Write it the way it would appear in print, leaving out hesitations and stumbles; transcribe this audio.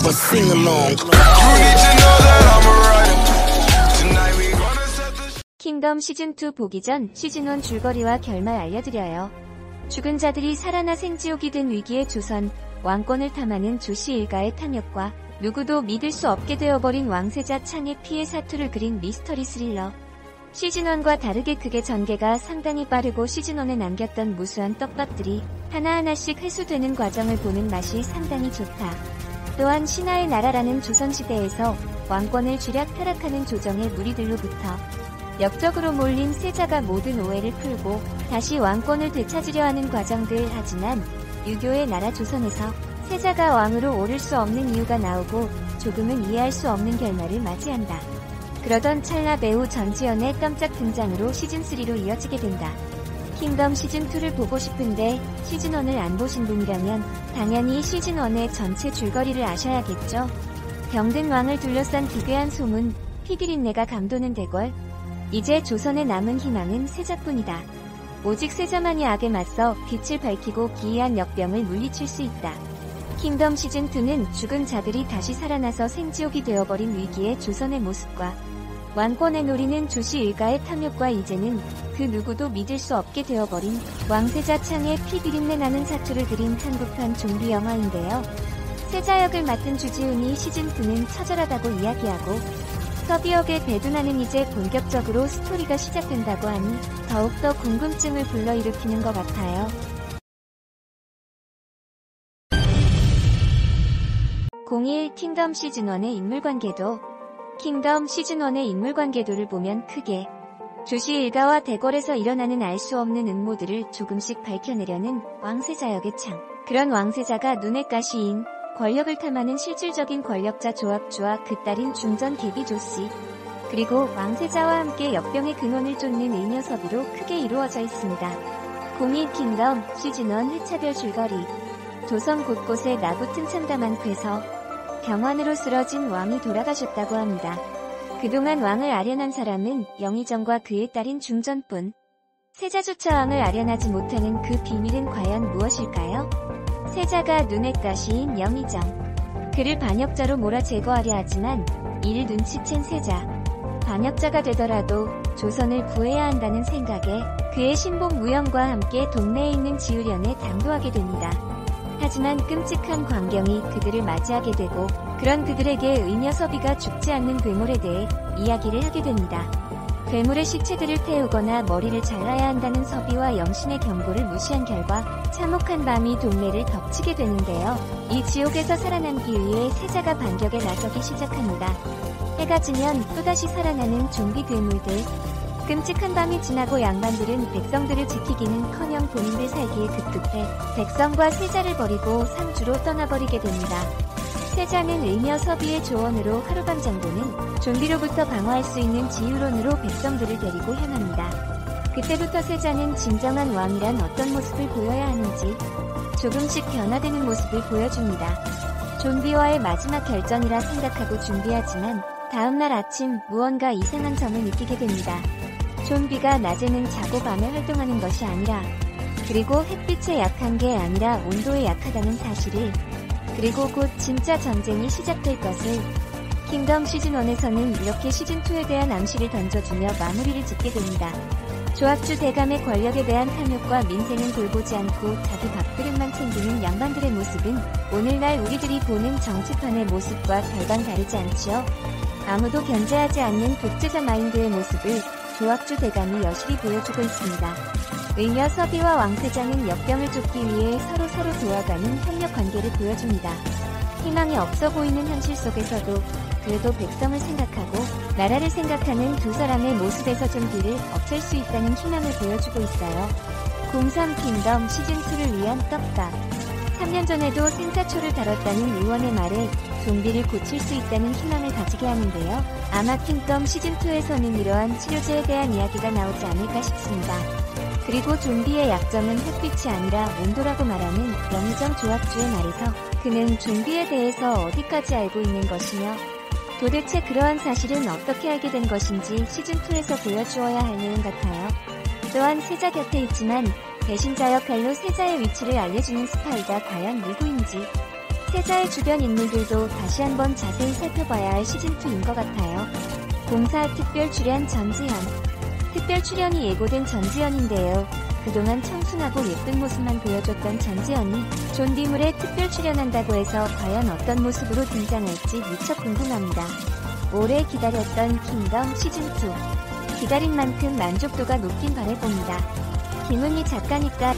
have a sing-along. You need to know that I'm a rider. Tonight we gonna set the... 킹덤 시즌2 보기 전 시즌1 줄거리와 결말 알려드려요. 죽은 자들이 살아나 생지옥이 된 위기의 조선, 왕권을 탐하는 조씨 일가의 탐욕과 누구도 믿을 수 없게 되어버린 왕세자 창의 피해 사투를 그린 미스터리 스릴러. 시즌1과 다르게 크게 전개가 상당히 빠르고 시즌1에 남겼던 무수한 떡밥들이 하나하나씩 회수되는 과정을 보는 맛이 상당히 좋다. 또한 신하의 나라라는 조선시대에서 왕권을 쥐락펴락하는 조정의 무리들로부터 역적으로 몰린 세자가 모든 오해를 풀고 다시 왕권을 되찾으려 하는 과정들. 하지만 유교의 나라 조선에서 세자가 왕으로 오를 수 없는 이유가 나오고 조금은 이해할 수 없는 결말을 맞이한다. 그러던 찰나 배우 전지현의 깜짝 등장으로 시즌3로 이어지게 된다. 킹덤 시즌2를 보고 싶은데 시즌1을 안 보신 분이라면 당연히 시즌1의 전체 줄거리를 아셔야겠죠. 병든 왕을 둘러싼 기괴한 소문, 피비린내가 감도는 대궐. 이제 조선에 남은 희망은 세자뿐이다. 오직 세자만이 악에 맞서 빛을 밝히고 기이한 역병을 물리칠 수 있다. 킹덤 시즌2는 죽은 자들이 다시 살아나서 생지옥이 되어버린 위기의 조선의 모습과 왕권에 노리는 조씨 일가의 탐욕과 이제는 그 누구도 믿을 수 없게 되어버린 왕세자 창의 피 비린내 나는 사투를 그린 한국판 좀비 영화인데요. 세자 역을 맡은 주지훈이 시즌2는 처절하다고 이야기하고 서비역의 배두나는 이제 본격적으로 스토리가 시작된다고 하니 더욱더 궁금증을 불러일으키는 것 같아요. 01 킹덤 시즌1의 인물관계도. 킹덤 시즌1의 인물관계도를 보면 크게 조씨 일가와 대궐에서 일어나는 알 수 없는 음모들을 조금씩 밝혀내려는 왕세자 역의 창. 그런 왕세자가 눈의 가시인 권력을 탐하는 실질적인 권력자 조합주와 그 딸인 중전 계비 조씨, 그리고 왕세자와 함께 역병의 근원을 쫓는 의녀섭이로 크게 이루어져 있습니다. 02 킹덤 시즌1 회차별 줄거리. 조선 곳곳에 나붙은 참담한 쾌서. 병환으로 쓰러진 왕이 돌아가셨다고 합니다. 그동안 왕을 아련한 사람은 영의정과 그의 딸인 중전뿐. 세자조차 왕을 아련하지 못하는 그 비밀은 과연 무엇일까요? 세자가 눈의 가시인 영의정. 그를 반역자로 몰아 제거하려 하지만 이를 눈치챈 세자. 반역자가 되더라도 조선을 구해야 한다는 생각에 그의 신복 무영과 함께 동네에 있는 지우련에 당도하게 됩니다. 하지만 끔찍한 광경이 그들을 맞이하게 되고 그런 그들에게 의녀섭이가 죽지 않는 괴물에 대해 이야기를 하게 됩니다. 괴물의 시체들을 태우거나 머리를 잘라야 한다는 섭이와 영신의 경고를 무시한 결과 참혹한 밤이 동네를 덮치게 되는데요. 이 지옥에서 살아남기 위해 세자가 반격에 나서기 시작합니다. 해가 지면 또다시 살아나는 좀비 괴물들. 끔찍한 밤이 지나고 양반들은 백성들을 지키기는커녕 본인들 살기에 급급해 백성과 세자를 버리고 상주로 떠나버리게 됩니다. 세자는 의녀 서비의 조언으로 하룻밤 정도는 좀비로부터 방어할 수 있는 지유론으로 백성들을 데리고 향합니다. 그때부터 세자는 진정한 왕이란 어떤 모습을 보여야 하는지 조금씩 변화되는 모습을 보여줍니다. 좀비와의 마지막 결전이라 생각하고 준비하지만 다음날 아침 무언가 이상한 점을 느끼게 됩니다. 좀비가 낮에는 자고 밤에 활동하는 것이 아니라, 그리고 햇빛에 약한 게 아니라 온도에 약하다는 사실을, 그리고 곧 진짜 전쟁이 시작될 것을. 킹덤 시즌1에서는 이렇게 시즌2에 대한 암시를 던져주며 마무리를 짓게 됩니다. 조합주 대감의 권력에 대한 탐욕과 민생은 돌보지 않고 자기 밥그릇만 챙기는 양반들의 모습은 오늘날 우리들이 보는 정치판의 모습과 별반 다르지 않지요. 아무도 견제하지 않는 독재자 마인드의 모습을 조합주 대감이 여실히 보여주고 있습니다. 의녀 서비와 왕세자는 역병을 쫓기 위해 서로 도와가는 협력 관계를 보여줍니다. 희망이 없어 보이는 현실 속에서도 그래도 백성을 생각하고 나라를 생각하는 두 사람의 모습에서 좀비를 없앨 수 있다는 희망을 보여주고 있어요. 03 킹덤 시즌2를 위한 떡밥. 3년 전에도 생사초를 다뤘다는 의원의 말에 좀비를 고칠 수 있다는 희망을 가지게 하는데요. 아마 킹덤 시즌2에서는 이러한 치료제에 대한 이야기가 나오지 않을까 싶습니다. 그리고 좀비의 약점은 햇빛이 아니라 온도라고 말하는 영의정 조합주의 말에서 그는 좀비에 대해서 어디까지 알고 있는 것이며 도대체 그러한 사실은 어떻게 알게 된 것인지 시즌2에서 보여주어야 할 내용 같아요. 또한 세자 곁에 있지만 배신자 역할로 세자의 위치를 알려주는 스파이가 과연 누구인지 태자의 주변 인물들도 다시 한번 자세히 살펴봐야 할 시즌2인 것 같아요. 공사 특별 출연 전지현. 특별 출연이 예고된 전지현인데요. 그동안 청순하고 예쁜 모습만 보여줬던 전지현이 존디물에 특별 출연한다고 해서 과연 어떤 모습으로 등장할지 무척 궁금합니다. 오래 기다렸던 킹덤 시즌2. 기다린 만큼 만족도가 높긴 바래봅니다. 김은희 작가니까